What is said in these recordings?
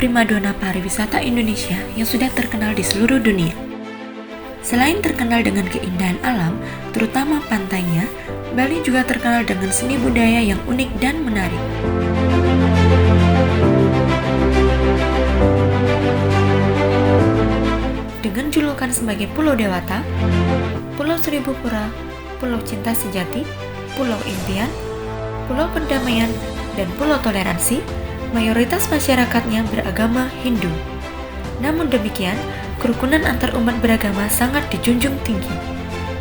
primadona pariwisata Indonesia yang sudah terkenal di seluruh dunia. Selain terkenal dengan keindahan alam, terutama pantainya, Bali juga terkenal dengan seni budaya yang unik dan menarik. Dengan julukan sebagai Pulau Dewata, Pulau Seribu Pura, Pulau Cinta Sejati, Pulau Impian, Pulau Perdamaian, dan Pulau Toleransi, mayoritas masyarakatnya beragama Hindu. Namun demikian, kerukunan antar umat beragama sangat dijunjung tinggi.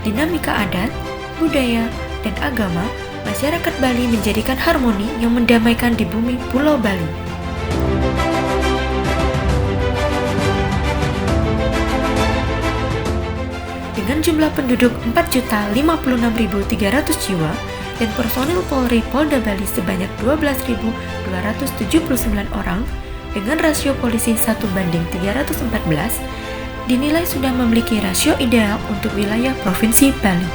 Dinamika adat, budaya, dan agama, masyarakat Bali menjadikan harmoni yang mendamaikan di bumi Pulau Bali. Dengan jumlah penduduk 4.056.300 jiwa dan personil Polri Polda Bali sebanyak 12.279 orang dengan rasio polisi 1:314, dinilai sudah memiliki rasio ideal untuk wilayah Provinsi Bali.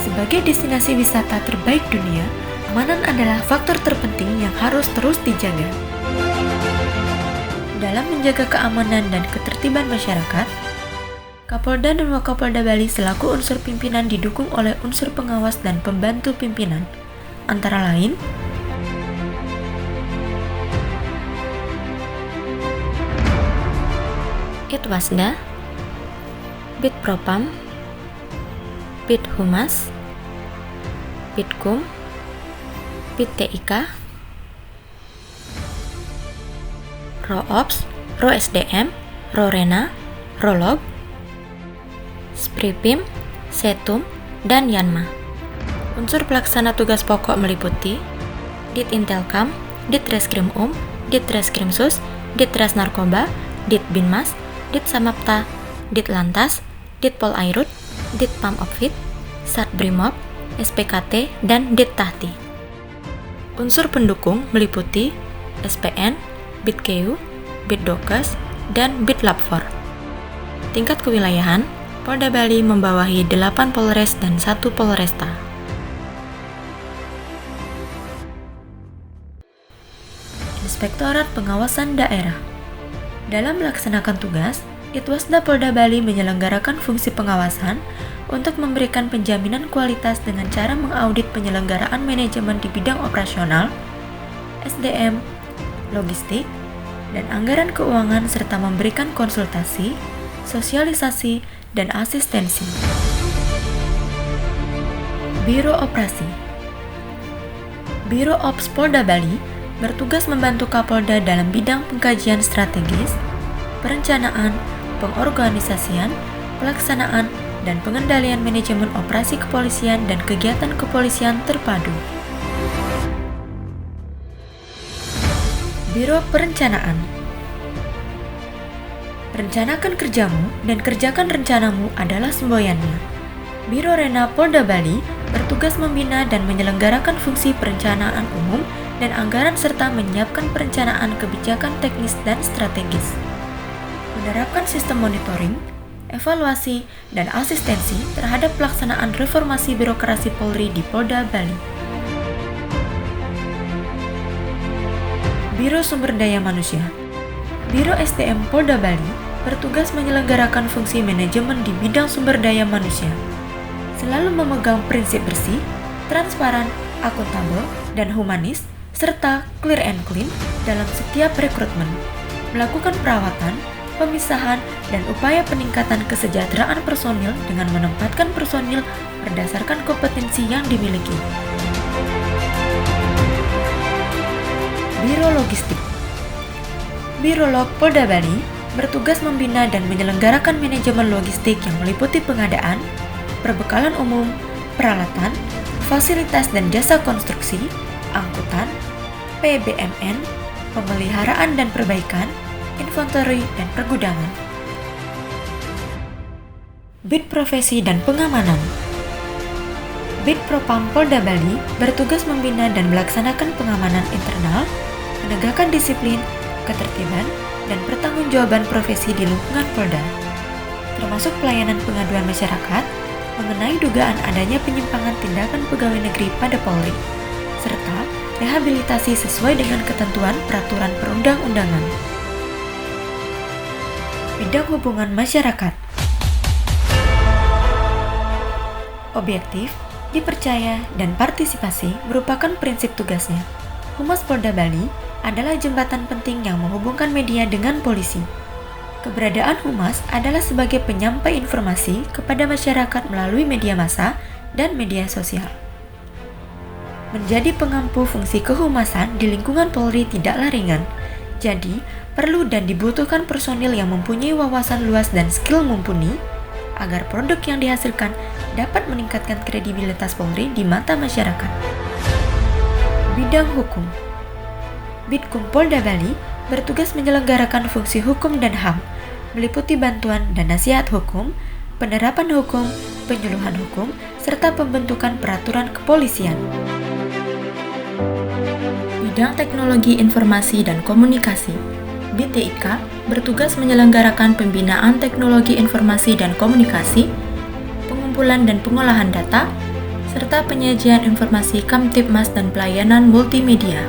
Sebagai destinasi wisata terbaik dunia, keamanan adalah faktor terpenting yang harus terus dijaga. Dalam menjaga keamanan dan ketertiban masyarakat, Kapolda dan Wakapolda Bali selaku unsur pimpinan didukung oleh unsur pengawas dan pembantu pimpinan, antara lain Itwasda, Bitpropam, Bithumas, Bitkum, Bit-TIK, Roops, Ro-SDM, Rorena, Rolog, Spripim, Setum, dan Yanma. Unsur pelaksana tugas pokok meliputi Dit Intelkam, Dit Reskrim Dit Reskrim Sus, Dit Res Narkoba, Dit Binmas, Dit Samapta, Dit Lantas, Dit Pol Airut, Dit Pam Opfit, Sat Brimob, SPKT, dan Dit Tahti. Unsur pendukung meliputi SPN, Bitkeu, Bitdokes, dan Bitlapfor. Tingkat kewilayahan, Polda Bali membawahi 8 Polres dan 1 Polresta. Inspektorat Pengawasan Daerah. Dalam melaksanakan tugas, Itwasda Polda Bali menyelenggarakan fungsi pengawasan untuk memberikan penjaminan kualitas dengan cara mengaudit penyelenggaraan manajemen di bidang operasional, SDM, logistik, dan anggaran keuangan serta memberikan konsultasi, sosialisasi, dan asistensi. Biro Operasi. Biro Ops Polda Bali bertugas membantu Kapolda dalam bidang pengkajian strategis, perencanaan, pengorganisasian, pelaksanaan, dan pengendalian manajemen operasi kepolisian dan kegiatan kepolisian terpadu. Biro Perencanaan. Rencanakan kerjamu dan kerjakan rencanamu adalah semboyannya. Biro Rena Polda Bali bertugas membina dan menyelenggarakan fungsi perencanaan umum dan anggaran serta menyiapkan perencanaan kebijakan teknis dan strategis. Menerapkan sistem monitoring, evaluasi, dan asistensi terhadap pelaksanaan reformasi birokrasi Polri di Polda Bali. Biro Sumber Daya Manusia. Biro SDM Polda Bali bertugas menyelenggarakan fungsi manajemen di bidang sumber daya manusia, selalu memegang prinsip bersih, transparan, akuntabel, dan humanis, serta clear and clean dalam setiap rekrutmen, melakukan perawatan, pemisahan, dan upaya peningkatan kesejahteraan personil dengan menempatkan personil berdasarkan kompetensi yang dimiliki. Biro Logistik. Biro Log Polda Bali bertugas membina dan menyelenggarakan manajemen logistik yang meliputi pengadaan, perbekalan umum, peralatan, fasilitas dan jasa konstruksi, angkutan, PBMN, pemeliharaan dan perbaikan, inventory dan pergudangan. Bid Profesi dan Pengamanan. Bid Propam Polda Bali bertugas membina dan melaksanakan pengamanan internal, penegakan disiplin, ketertiban, dan pertanggungjawaban profesi di lingkungan Polda, termasuk pelayanan pengaduan masyarakat mengenai dugaan adanya penyimpangan tindakan pegawai negeri pada Polri, serta rehabilitasi sesuai dengan ketentuan peraturan perundang-undangan. Bidang hubungan masyarakat. Objektif, dipercaya, dan partisipasi merupakan prinsip tugasnya. Humas Polda Bali adalah jembatan penting yang menghubungkan media dengan polisi. Keberadaan Humas adalah sebagai penyampai informasi kepada masyarakat melalui media massa dan media sosial. Menjadi pengampu fungsi kehumasan di lingkungan Polri tidaklah ringan. Jadi, perlu dan dibutuhkan personil yang mempunyai wawasan luas dan skill mumpuni agar produk yang dihasilkan dapat meningkatkan kredibilitas Polri di mata masyarakat. Bidang hukum. Bidkum Polda Bali bertugas menyelenggarakan fungsi hukum dan HAM, meliputi bantuan dan nasihat hukum, penerapan hukum, penyuluhan hukum, serta pembentukan peraturan kepolisian. Bidang Teknologi Informasi dan Komunikasi. BTIK bertugas menyelenggarakan pembinaan teknologi informasi dan komunikasi, pengumpulan dan pengolahan data, serta penyajian informasi Kamtibmas dan pelayanan multimedia.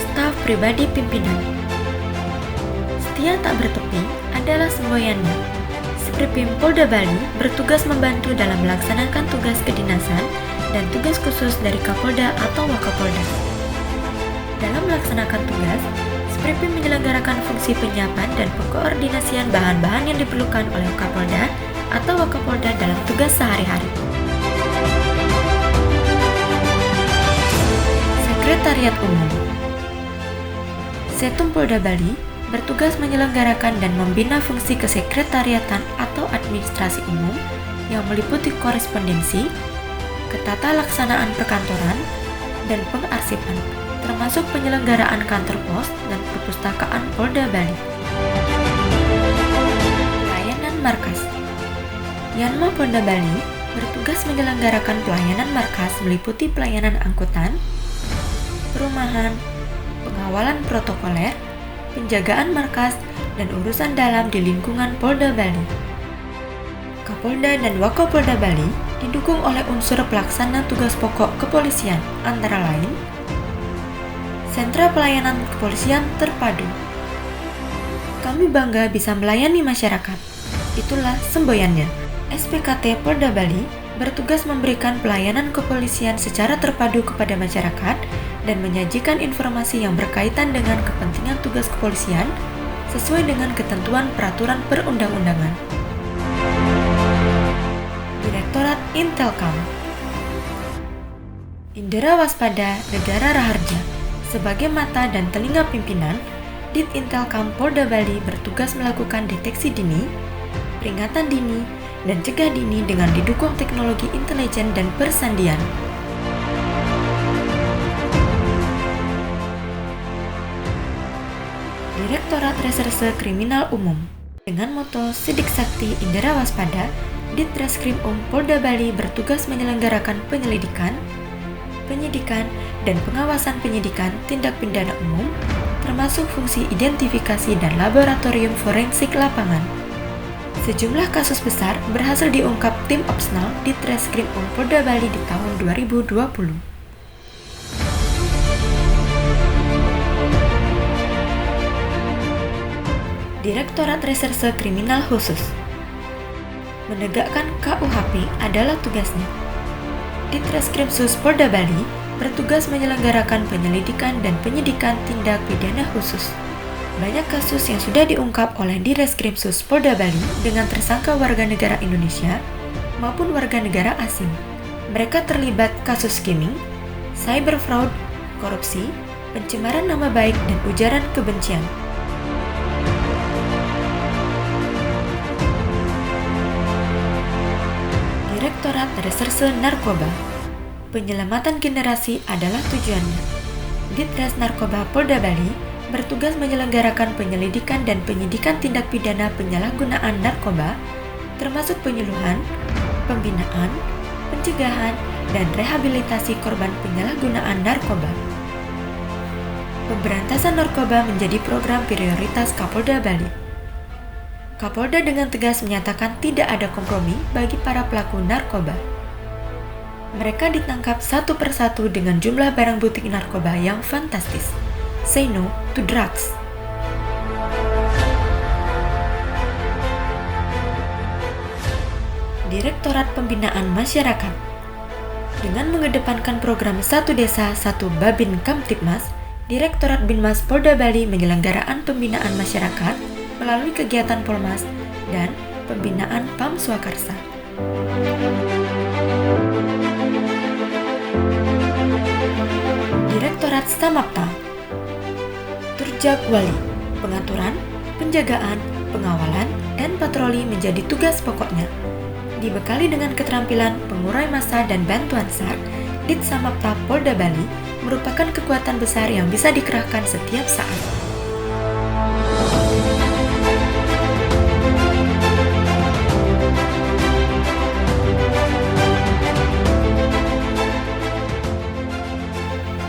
Staf pribadi pimpinan. Setia tak bertepi adalah semboyannya. Spripim Polda Bali bertugas membantu dalam melaksanakan tugas kedinasan dan tugas khusus dari Kapolda atau Wakapolda. Dalam melaksanakan tugas, Spripim menyelenggarakan fungsi penyiapan dan pengkoordinasian bahan-bahan yang diperlukan oleh Kapolda atau Wakapolda dalam tugas sehari-hari. Sekretariat Umum. Setum Polda Bali bertugas menyelenggarakan dan membina fungsi kesekretariatan atau administrasi umum yang meliputi korespondensi, ketata laksanaan perkantoran, dan pengarsipan, termasuk penyelenggaraan kantor pos dan perpustakaan Polda Bali. Pelayanan Markas. Yanma Polda Bali bertugas menyelenggarakan pelayanan markas meliputi pelayanan angkutan, perumahan, pengawalan protokoler, penjagaan markas, dan urusan dalam di lingkungan Polda Bali. Kapolda dan Wakapolda Bali didukung oleh unsur pelaksana tugas pokok kepolisian, antara lain Sentra Pelayanan Kepolisian Terpadu. Kami bangga bisa melayani masyarakat. Itulah semboyannya. SPKT Polda Bali bertugas memberikan pelayanan kepolisian secara terpadu kepada masyarakat dan menyajikan informasi yang berkaitan dengan kepentingan tugas kepolisian sesuai dengan ketentuan peraturan perundang-undangan. Direktorat Intelkam. Indera Waspada Negara Raharja. Sebagai mata dan telinga pimpinan, Dit Intelkam Polda Bali bertugas melakukan deteksi dini, peringatan dini, dan cegah dini dengan didukung teknologi intelijen dan persandian. Direktorat Reserse Kriminal Umum. Dengan moto Sidik Sakti Indera Waspada, Ditreskrim Polda Bali bertugas menyelenggarakan penyelidikan, penyidikan, dan pengawasan penyidikan tindak pidana umum, termasuk fungsi identifikasi dan laboratorium forensik lapangan. Sejumlah kasus besar berhasil diungkap tim Opsnal Ditreskrim Polda Bali di tahun 2020. Direktorat Reserse Kriminal Khusus. Menegakkan KUHP adalah tugasnya. Ditreskrimsus Polda Bali bertugas menyelenggarakan penyelidikan dan penyidikan tindak pidana khusus. Banyak kasus yang sudah diungkap oleh Direskrimsus Polda Bali dengan tersangka warga negara Indonesia maupun warga negara asing. Mereka terlibat kasus skimming, cyber fraud, korupsi, pencemaran nama baik, dan ujaran kebencian. Direktorat Reserse Narkoba. Penyelamatan generasi adalah tujuannya. Ditres Narkoba Polda Bali bertugas menyelenggarakan penyelidikan dan penyidikan tindak pidana penyalahgunaan narkoba, termasuk penyuluhan, pembinaan, pencegahan, dan rehabilitasi korban penyalahgunaan narkoba. Pemberantasan narkoba menjadi program prioritas Kapolda Bali. Kapolda dengan tegas menyatakan tidak ada kompromi bagi para pelaku narkoba. Mereka ditangkap satu persatu dengan jumlah barang butik narkoba yang fantastis. Say no to drugs. Direktorat Pembinaan Masyarakat. Dengan mengedepankan program Satu Desa Satu Babin Kamtibmas, Direktorat Binmas Polda Bali penyelenggaraan pembinaan masyarakat melalui kegiatan Polmas dan pembinaan PAM Swakarsa. Direktorat Samapta. Turjak Wali, pengaturan, penjagaan, pengawalan, dan patroli menjadi tugas pokoknya. Dibekali dengan keterampilan pengurai massa dan bantuan SAR, Dit Samapta Polda Bali merupakan kekuatan besar yang bisa dikerahkan setiap saat.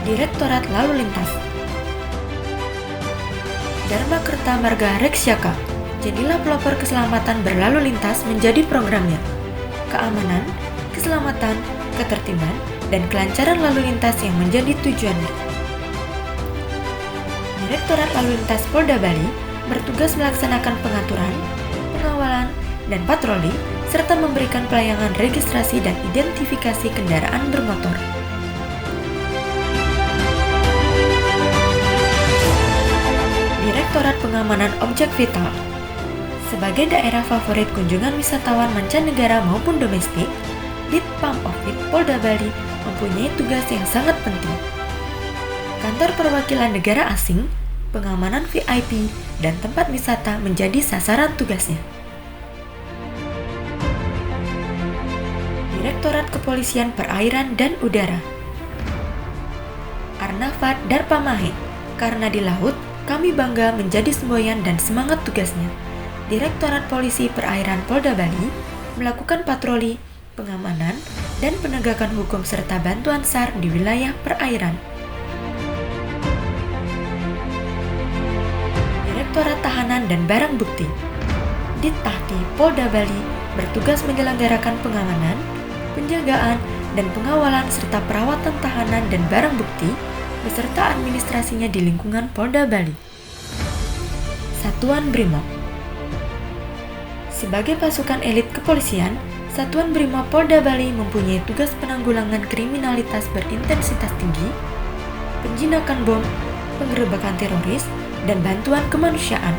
Direktorat Lalu Lintas. Dharma Kerta Marga Reksyaka, jadilah pelopor keselamatan berlalu lintas menjadi programnya. Keamanan, keselamatan, ketertiban, dan kelancaran lalu lintas yang menjadi tujuannya. Direktorat Lalu Lintas Polda Bali bertugas melaksanakan pengaturan, pengawalan, dan patroli, serta memberikan pelayanan registrasi dan identifikasi kendaraan bermotor. Direktorat Pengamanan Objek Vital. Sebagai daerah favorit kunjungan wisatawan mancanegara maupun domestik, Ditpam Ovit Polda Bali mempunyai tugas yang sangat penting. Kantor perwakilan negara asing, pengamanan VIP, dan tempat wisata menjadi sasaran tugasnya. Direktorat Kepolisian Perairan dan Udara. Arnafat Darpamahe, karena di laut, kami bangga menjadi semboyan dan semangat tugasnya. Direktorat Polisi Perairan Polda Bali melakukan patroli, pengamanan, dan penegakan hukum serta bantuan SAR di wilayah perairan. Direktorat Tahanan dan Barang Bukti. Ditahti Polda Bali bertugas menyelenggarakan pengamanan, penjagaan, dan pengawalan serta perawatan tahanan dan barang bukti beserta administrasinya di lingkungan Polda Bali. Satuan Brimob. Sebagai pasukan elit kepolisian, Satuan Brimob Polda Bali mempunyai tugas penanggulangan kriminalitas berintensitas tinggi, penjinakan bom, penggerebekan teroris, dan bantuan kemanusiaan.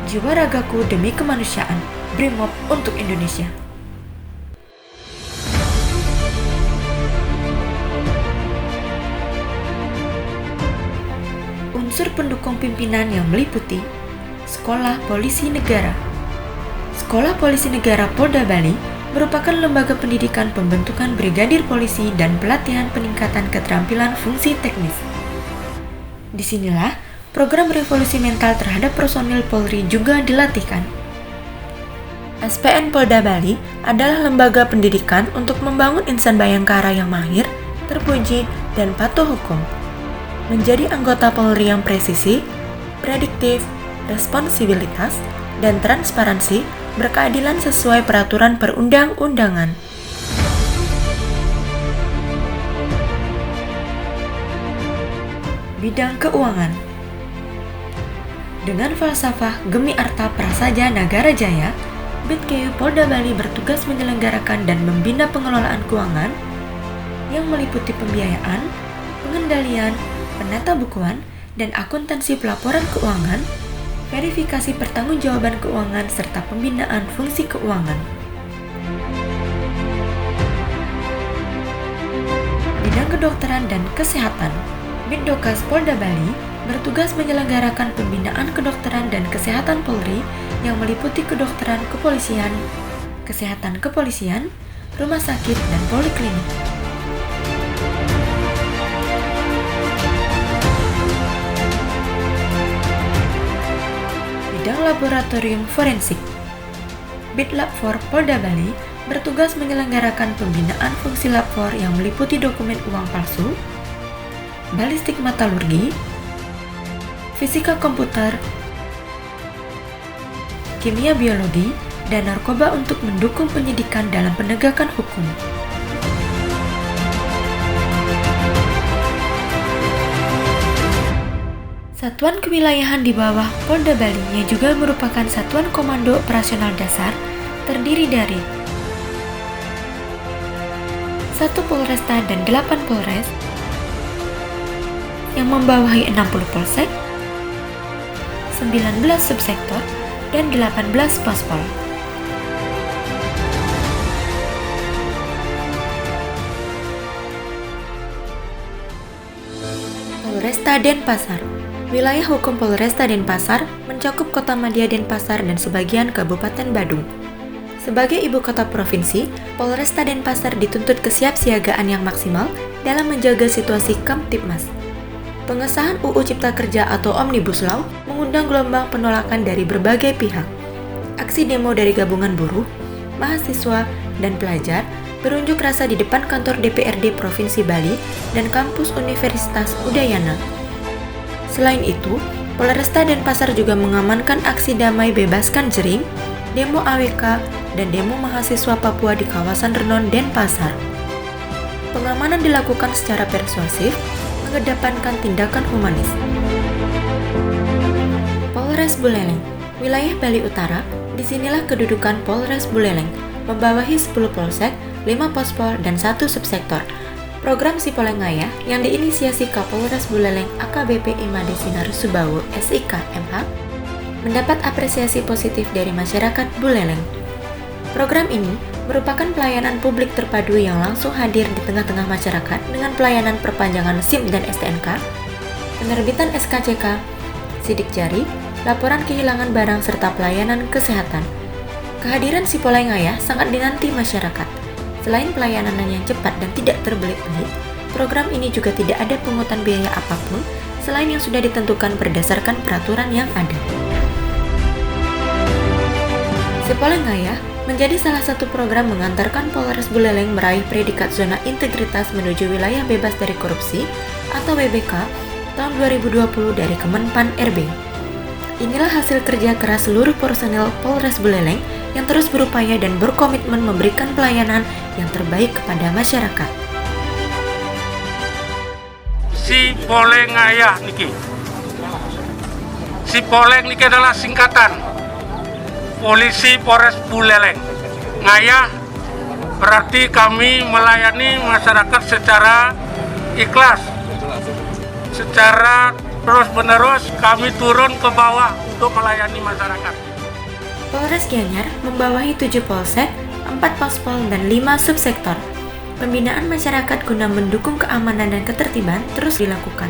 Jiwa ragaku demi kemanusiaan, Brimob untuk Indonesia. Unsur pendukung pimpinan yang meliputi Sekolah Polisi Negara. Sekolah Polisi Negara Polda Bali merupakan lembaga pendidikan pembentukan brigadir polisi dan pelatihan peningkatan keterampilan fungsi teknis. Disinilah program revolusi mental terhadap personil Polri juga dilatihkan. SPN Polda Bali adalah lembaga pendidikan untuk membangun insan bayangkara yang mahir, terpuji, dan patuh hukum. Menjadi anggota Polri yang presisi, prediktif, responsibilitas, dan transparansi berkeadilan sesuai peraturan perundang-undangan. Bidang keuangan. Dengan falsafah Gemi Arta Prasaja Nagara Jaya, BidKeu Polda Bali bertugas menyelenggarakan dan membina pengelolaan keuangan yang meliputi pembiayaan, pengendalian, penata bukuan, dan akuntansi pelaporan keuangan, verifikasi pertanggungjawaban keuangan, serta pembinaan fungsi keuangan. Bidang kedokteran dan kesehatan. Biddokas Polda Bali bertugas menyelenggarakan pembinaan kedokteran dan kesehatan Polri yang meliputi kedokteran kepolisian, kesehatan kepolisian, rumah sakit, dan poliklinik. Bidang laboratorium forensik. Bitlab 4 Polda Bali bertugas menyelenggarakan pembinaan fungsi lab 4 yang meliputi dokumen uang palsu, balistik metalurgi, fisika komputer, kimia biologi, dan narkoba untuk mendukung penyidikan dalam penegakan hukum. Satuan kewilayahan di bawah Polda Bali yang juga merupakan Satuan Komando Operasional Dasar terdiri dari 1 Polresta dan 8 Polres yang membawahi 60 polsek, 19 subsektor, dan 18 pospol. Polresta Denpasar. Wilayah hukum Polresta Denpasar mencakup Kota Madya Denpasar dan sebagian Kabupaten Badung. Sebagai ibu kota provinsi, Polresta Denpasar dituntut kesiapsiagaan yang maksimal dalam menjaga situasi Kamtibmas. Pengesahan UU Cipta Kerja atau Omnibus Law mengundang gelombang penolakan dari berbagai pihak. Aksi demo dari gabungan buruh, mahasiswa, dan pelajar berunjuk rasa di depan kantor DPRD Provinsi Bali dan kampus Universitas Udayana. Selain itu, Polresta Denpasar juga mengamankan aksi damai Bebaskan Jering, demo AWK, dan demo mahasiswa Papua di kawasan Renon, Denpasar. Pengamanan dilakukan secara persuasif, mengedepankan tindakan humanis. Polres Buleleng, wilayah Bali Utara, disinilah kedudukan Polres Buleleng, membawahi 10 polsek, 5 pospol, dan 1 subsektor. Program Sipolengaya yang diinisiasi Kapolres Buleleng AKBP Imade Sinar Subawu SIK MH mendapat apresiasi positif dari masyarakat Buleleng. Program ini merupakan pelayanan publik terpadu yang langsung hadir di tengah-tengah masyarakat dengan pelayanan perpanjangan SIM dan STNK, penerbitan SKCK, sidik jari, laporan kehilangan barang serta pelayanan kesehatan. Kehadiran Sipolengaya sangat dinanti masyarakat. Selain pelayanan yang cepat dan tidak terbelit-belit, program ini juga tidak ada pungutan biaya apapun selain yang sudah ditentukan berdasarkan peraturan yang ada. Sipolengaya menjadi salah satu program mengantarkan Polres Buleleng meraih predikat Zona Integritas menuju Wilayah Bebas dari Korupsi atau WBK tahun 2020 dari Kemenpan RB. Inilah hasil kerja keras seluruh personel Polres Buleleng yang terus berupaya dan berkomitmen memberikan pelayanan yang terbaik kepada masyarakat. Sipolengaya niki. Sipoleng niki adalah singkatan Polisi Polres Buleleng. Ngayah berarti kami melayani masyarakat secara ikhlas, secara terus-menerus kami turun ke bawah untuk melayani masyarakat. Polres Gianyar membawahi 7 polsek, 4 pospol, dan 5 subsektor. Pembinaan masyarakat guna mendukung keamanan dan ketertiban terus dilakukan.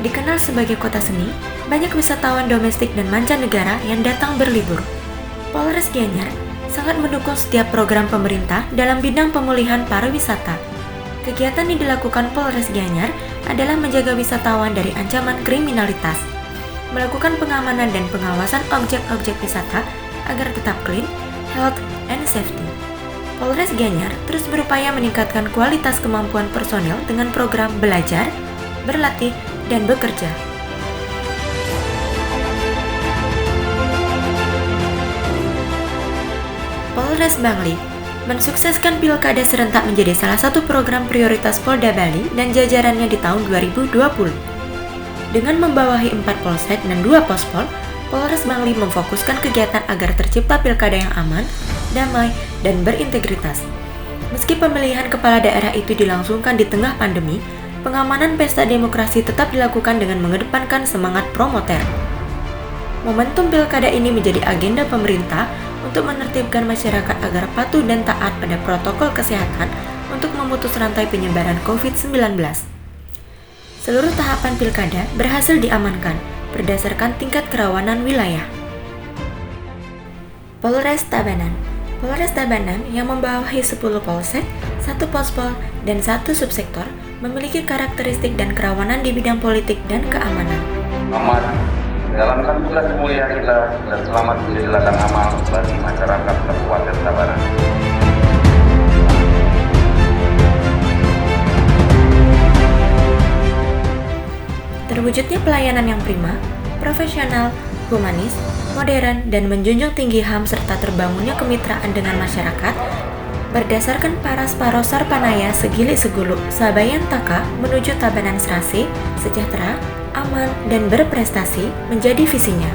Dikenal sebagai kota seni, banyak wisatawan domestik dan mancanegara yang datang berlibur. Polres Gianyar sangat mendukung setiap program pemerintah dalam bidang pemulihan pariwisata. Kegiatan yang dilakukan Polres Gianyar adalah menjaga wisatawan dari ancaman kriminalitas, melakukan pengamanan dan pengawasan objek-objek wisata agar tetap clean, health, and safety. Polres Gianyar terus berupaya meningkatkan kualitas kemampuan personil dengan program belajar, berlatih, dan bekerja. Polres Bangli mensukseskan Pilkada serentak menjadi salah satu program prioritas Polda Bali dan jajarannya di tahun 2020. Dengan membawahi 4 polsek dan 2 pospol, Polres Bangli memfokuskan kegiatan agar tercipta pilkada yang aman, damai, dan berintegritas. Meski pemilihan kepala daerah itu dilangsungkan di tengah pandemi, pengamanan pesta demokrasi tetap dilakukan dengan mengedepankan semangat promoter. Momentum pilkada ini menjadi agenda pemerintah untuk menertibkan masyarakat agar patuh dan taat pada protokol kesehatan untuk memutus rantai penyebaran COVID-19. Seluruh tahapan pilkada berhasil diamankan berdasarkan tingkat kerawanan wilayah. Polres Tabanan. Polres Tabanan yang membawahi 10 polsek, 1 pospol, dan 1 subsektor memiliki karakteristik dan kerawanan di bidang politik dan keamanan. Aman, menjalankan tugas mulia kita dan selamat menjadi ladang amal bagi masyarakat Kabupaten Tabanan. Terwujudnya pelayanan yang prima, profesional, humanis, modern, dan menjunjung tinggi HAM serta terbangunnya kemitraan dengan masyarakat, berdasarkan Paras Parosar Panaya Segili Segulu Sabayan Taka menuju Tabanan Serasi, sejahtera, aman, dan berprestasi menjadi visinya.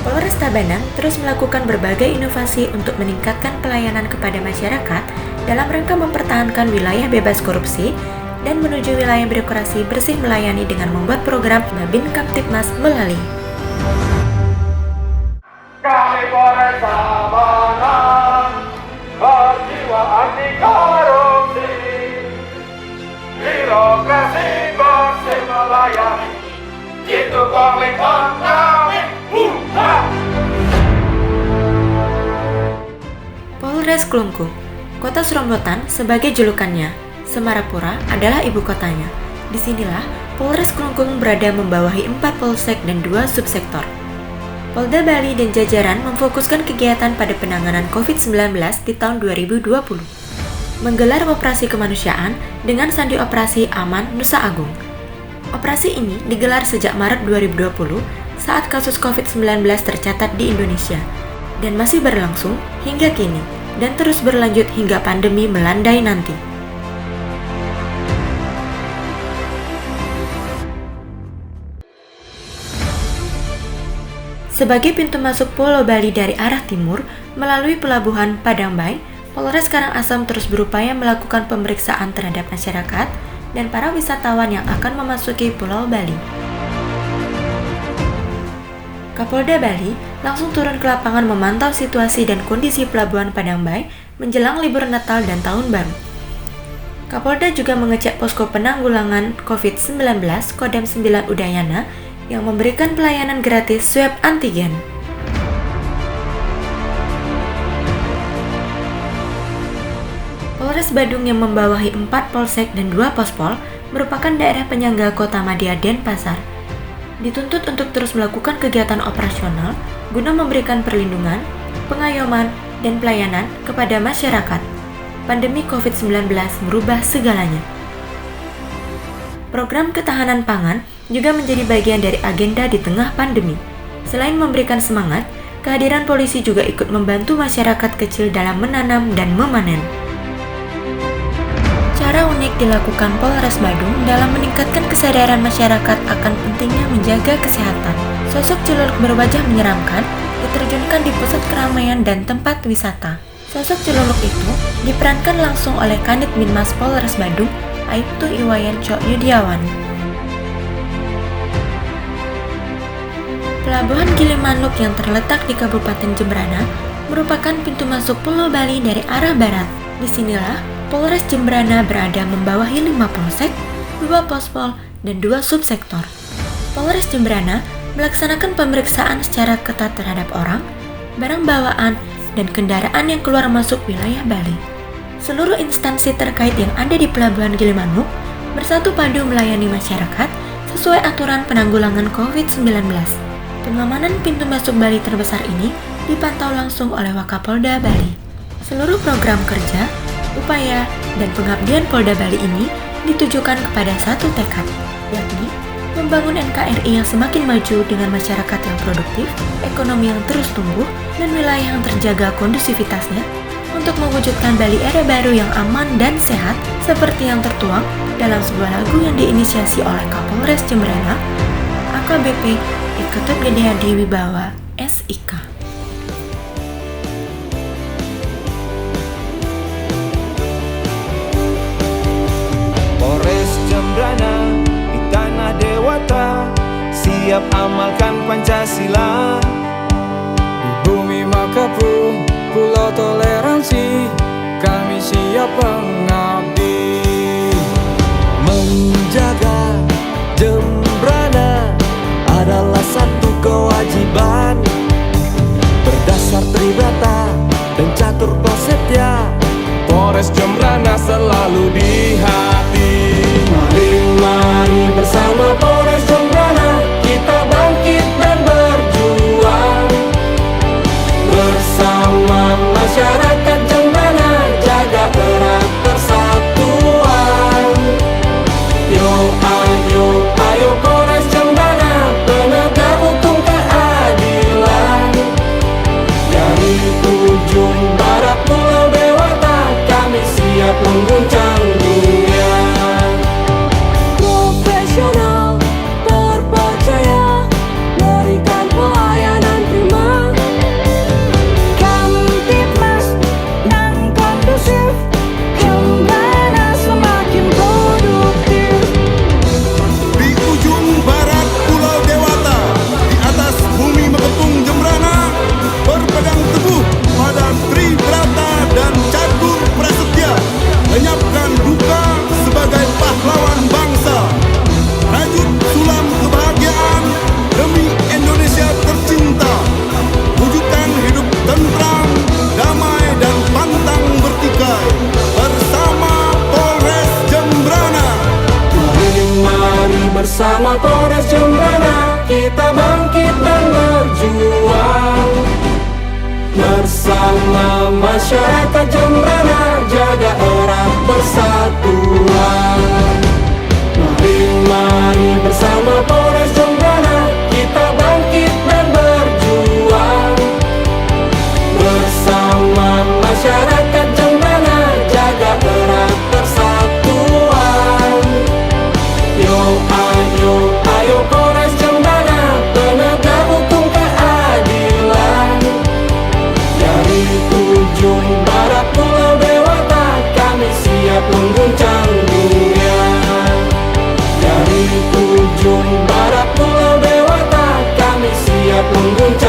Polres Tabanan terus melakukan berbagai inovasi untuk meningkatkan pelayanan kepada masyarakat dalam rangka mempertahankan wilayah bebas korupsi dan menuju wilayah birokrasi bersih melayani dengan membuat program Babin Kamtibmas Melali. Kami Polres Tabanan berjiwa anti korupsi, birokrasi bersih melayani, itu komitmen kami. Polres Klungkung, Kota Serombotan sebagai julukannya. Semarapura adalah ibu kotanya. Disinilah Polres Klungkung berada membawahi 4 polsek dan 2 subsektor. Polda Bali dan jajaran memfokuskan kegiatan pada penanganan COVID-19 di tahun 2020. Menggelar operasi kemanusiaan dengan sandi operasi Aman Nusa Agung. Operasi ini digelar sejak Maret 2020 saat kasus COVID-19 tercatat di Indonesia dan masih berlangsung hingga kini dan terus berlanjut hingga pandemi melandai nanti. Sebagai pintu masuk Pulau Bali dari arah timur melalui pelabuhan Padangbai, Polres Karangasem terus berupaya melakukan pemeriksaan terhadap masyarakat dan para wisatawan yang akan memasuki Pulau Bali. Kapolda Bali langsung turun ke lapangan memantau situasi dan kondisi pelabuhan Padangbai menjelang libur Natal dan Tahun Baru. Kapolda juga mengecek posko penanggulangan COVID-19 Kodam 9 Udayana yang memberikan pelayanan gratis swab antigen. Polres Badung yang membawahi 4 polsek dan 2 pospol merupakan daerah penyangga Kota Madya Denpasar. Dituntut untuk terus melakukan kegiatan operasional guna memberikan perlindungan, pengayoman, dan pelayanan kepada masyarakat. Pandemi COVID-19 merubah segalanya. Program ketahanan pangan juga menjadi bagian dari agenda di tengah pandemi. Selain memberikan semangat, kehadiran polisi juga ikut membantu masyarakat kecil dalam menanam dan memanen. Cara unik dilakukan Polres Badung dalam meningkatkan kesadaran masyarakat akan pentingnya menjaga kesehatan. Sosok celuluk berwajah menyeramkan diterjunkan di pusat keramaian dan tempat wisata. Sosok celuluk itu diperankan langsung oleh Kanit Binmas Polres Badung, Aibtu Iwayan Cok Yudiawan. Pelabuhan Gilimanuk yang terletak di Kabupaten Jembrana merupakan pintu masuk Pulau Bali dari arah barat. Disinilah Polres Jembrana berada membawahi 5 polsek, 2 pospol, dan 2 subsektor. Polres Jembrana melaksanakan pemeriksaan secara ketat terhadap orang, barang bawaan, dan kendaraan yang keluar masuk wilayah Bali. Seluruh instansi terkait yang ada di Pelabuhan Gilimanuk bersatu padu melayani masyarakat sesuai aturan penanggulangan COVID-19. Pengamanan pintu masuk Bali terbesar ini dipantau langsung oleh Wakapolda Bali. Seluruh program kerja, upaya, dan pengabdian Polda Bali ini ditujukan kepada satu tekad, yakni membangun NKRI yang semakin maju dengan masyarakat yang produktif, ekonomi yang terus tumbuh, dan wilayah yang terjaga kondusivitasnya untuk mewujudkan Bali era baru yang aman dan sehat seperti yang tertuang dalam sebuah lagu yang diinisiasi oleh Kapolres Jembrana, AKBP Ketut Gede Hadi Wibawa, SIK. Polres Jembrana di tanah dewata, siap amalkan Pancasila. Di bumi Makapu, pulau toleransi, kami siap mengabdi. Menjaga Jembrana adalah satu kewajiban. Berdasar Tribrata dan catur prasetya, Polres Jembrana selalu di hati. Mari bersama Polres Jembrana, kita bangkit dan berjuang. Bersama masyarakat Jembrana, jaga erat persatuan. Yo ayo Polres Jembrana, penegak hukum taat Polres Jembrana, kita bangkit dan berjuang. Bersama masyarakat Jembrana, jaga erat persatuan. Mari bersama Polres Jembrana, kita bangkit dan berjuang. Bersama masyarakat Jembrana, jaga erat persatuan. Yo ayo Polres Jembrana, penegak hukum keadilan. Dari ujung barat Pulau Dewata, kami siap mengguncang dunia. Dari ujung barat Pulau Dewata, kami siap mengguncang